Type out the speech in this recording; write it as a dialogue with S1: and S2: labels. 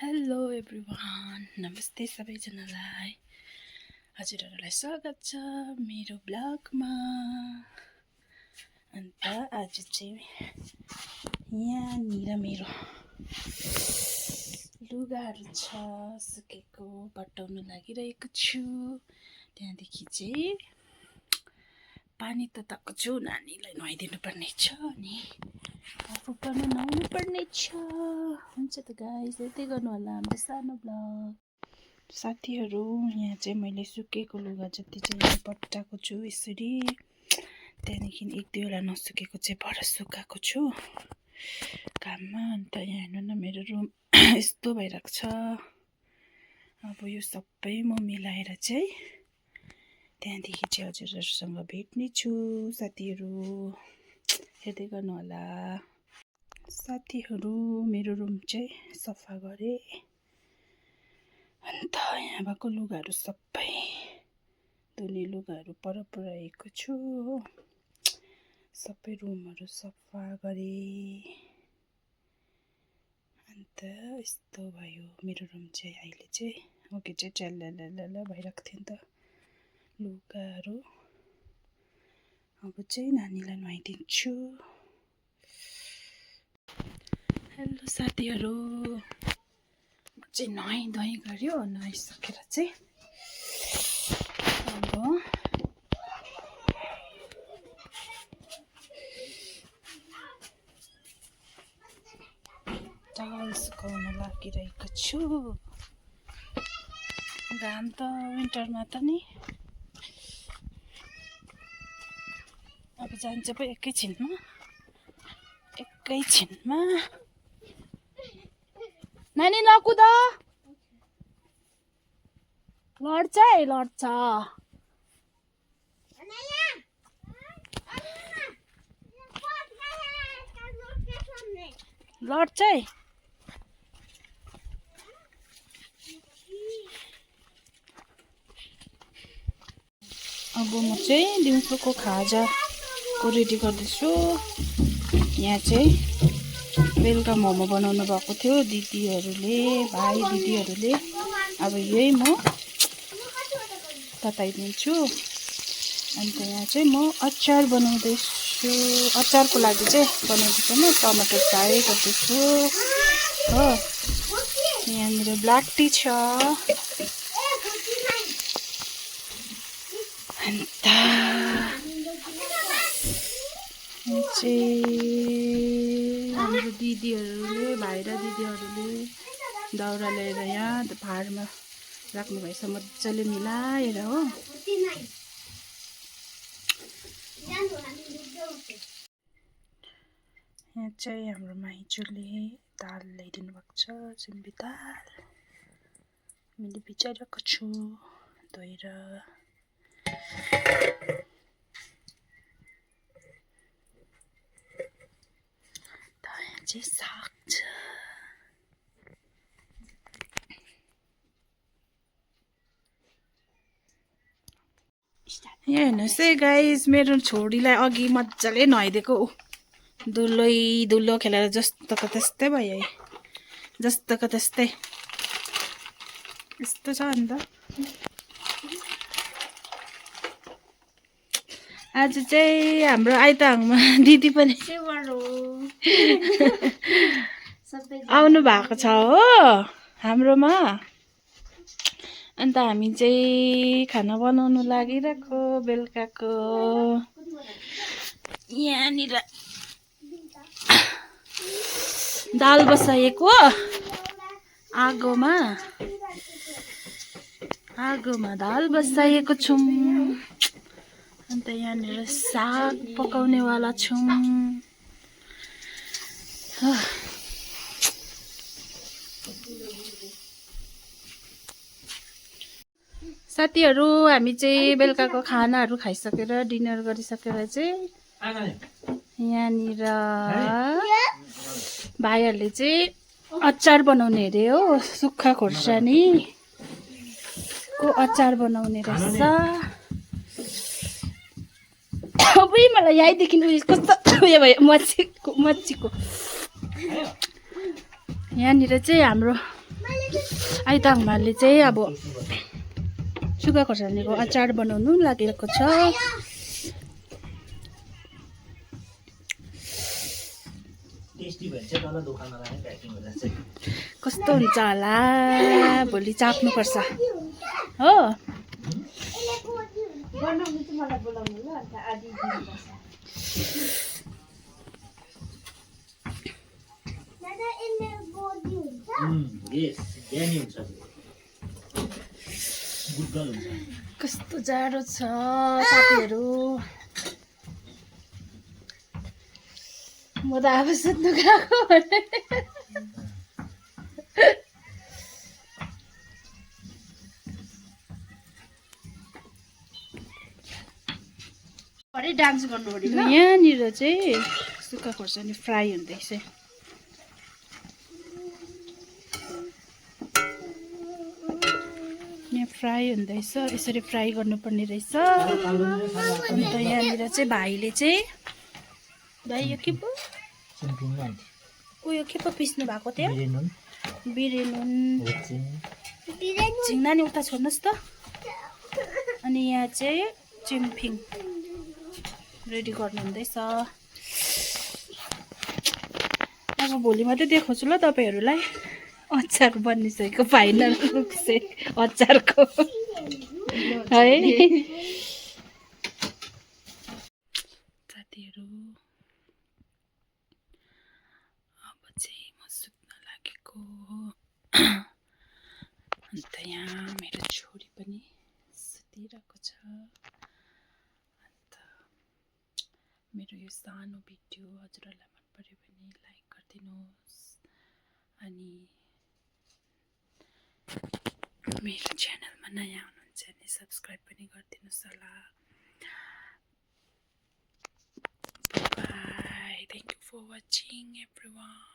S1: Hello everyone, नमस्ते सबैजनालाई। हजुरहरूलाई स्वागत छ मेरो ब्लगमा। अन्त आज चाहिँ यहाँनिर मेरो लुगाहरू छ सुकेको बटाउन लागिरहेको छु। त्यहाँदेखि चाहिँ पानी तताएको छु, नानीलाई नुहाइदिनु पर्ने छ अनि आफू पनि नुहाउनु पर्ने छ। हुन्छ त गाइस, यतै गर्नु होला हाम्रो सानो ब्लग। साथीहरू, यहाँ चाहिँ मैले सुकेको लुगा जति चाहिँ पट्टाएको छु यसरी। त्यहाँदेखि एक दुईवटा नसुकेको चाहिँ पर सुकाएको छु घाममा। अन्त यहाँ हेर्नु न, मेरो रुम यस्तो भइरहेको छ। अब यो सबै म मिलाएर चाहिँ त्यहाँदेखि चाहिँ हजुरहरूसँग भेट्ने छु साथीहरू, हेर्दै गर्नु होला। साथीहरू, मेरो रुम चाहिँ सफा गरेँ। अन्त यहाँ भएको लुगाहरू सबै धुने लुगाहरू पर पुऱ्याएको छु। सबै रुमहरू सफा गरेँ। अन्त यस्तो भयो मेरो रुम चाहिँ अहिले चाहिँ। अघि चाहिँ च्याल्ला भइरहेको थियो नि त लुगाहरू। अब चाहिँ नानीलाई नुहाइदिन्छु। हेलो साथीहरू, म चाहिँ नुहाइ गऱ्यो। नुहाइसकेर चाहिँ अब टावल सुकाउन लागिरहेको छु। घाम त विन्टरमा त नि अब जान्छ पो एकैछिनमा। नानी नकुद, लड्छ है लड्छ। लड्छ है। अब म चाहिँ दिउँसोको खाजाको रेडी गर्दैछु। यहाँ चाहिँ बेलुका मोमो बनाउनु भएको थियो दिदीहरूले, भाइ दिदीहरूले। अब यही म तताइदिन्छु। अन्त यहाँ चाहिँ म अचार बनाउँदैछु। अचारको लागि चाहिँ बनाउँदैछु म टमाटर फ्राई गर्दैछु हो। यहाँनिर ब्ल्याक टी छ। अन्त चाहिँ हाम्रो दिदीहरूले, भाइ र दिदीहरूले दाउरा ल्याएर यहाँ भाडमा राख्नु भएछ मजाले मिलाएर हो। यहाँ चाहिँ हाम्रो माइजूले दाल ल्याइदिनु भएको छ, सिम्बी दाल। मैले भिजाइरहेको छु धोएर। चाहिँ साग छ। यहाँ हेर्नुहोस् है गाइस, मेरो छोरीलाई अघि मजाले नुहाइदिएको। धुलो खेलेर जस्तोको त्यस्तै भयो है, जस्तोको त्यस्तै यस्तो छ। अन्त आज चाहिँ हाम्रो आइताङमा दिदी पनि आउनु भएको छ हो हाम्रोमा। अन्त हामी चाहिँ खाना बनाउनु लागिरहेको बेलुकाको। यहाँनिर दाल बसाएको आगोमा दाल बसाएको छौँ। अन्त यहाँनिर साग पकाउनेवाला छौँ। साथीहरू, हामी चाहिँ बेलुकाको खानाहरू खाइसकेर डिनर गरिसकेर चाहिँ यहाँनिर भाइहरूले चाहिँ अचार बनाउने अरे हो। सुक्खा खोर्सानीको अचार बनाउने रहेछ। अबै मलाई यहीँदेखि उयो कस्तो उयो भयो मच्छीको। यहाँनिर चाहिँ हाम्रो आइताङमाले चाहिँ अब सुक्खा खोर्सानीको अचार बनाउनु लागिरहेको छ। कस्तो हुन्छ होला भोलि चाख्नुपर्छ हो। कस्तो जाडो छ साथीहरू। म त अब सुत्नु गएको डान्स गर्नु। यहाँनिर चाहिँ सुक्खा खोर्सानी फ्राई हुँदैछ। यहाँ फ्राई हुँदैछ, यसरी फ्राई गर्नुपर्ने रहेछ। अन्त यहाँनिर चाहिँ भाइले चाहिँ भाइ यो के पो उयो के पो पिस्नु भएको थियो? बिरेनुन झिङ्ना नि उता छोड्नुहोस् त। अनि यहाँ चाहिँ चिम्फिङ रेडी गर्नु हुँदैछ। अब भोलि मात्रै देखाउँछु ल तपाईँहरूलाई अचार बनिसकेको फाइनल लुक चाहिँ अचारको है साथीहरू। अब चाहिँ म सुत्न लागेको हो। अन्त यहाँ मेरो छोरी पनि सुतिरहेको छ। अन्त मेरो यो सानो भिडियो हजुरहरूलाई मन पर्यो भने लाइक गरिदिनुहोस् अनि मेरो च्यानलमा नयाँ हुनुहुन्छ भने सब्सक्राइब पनि गरिदिनुहोस् होला। Bye, thank you for watching everyone.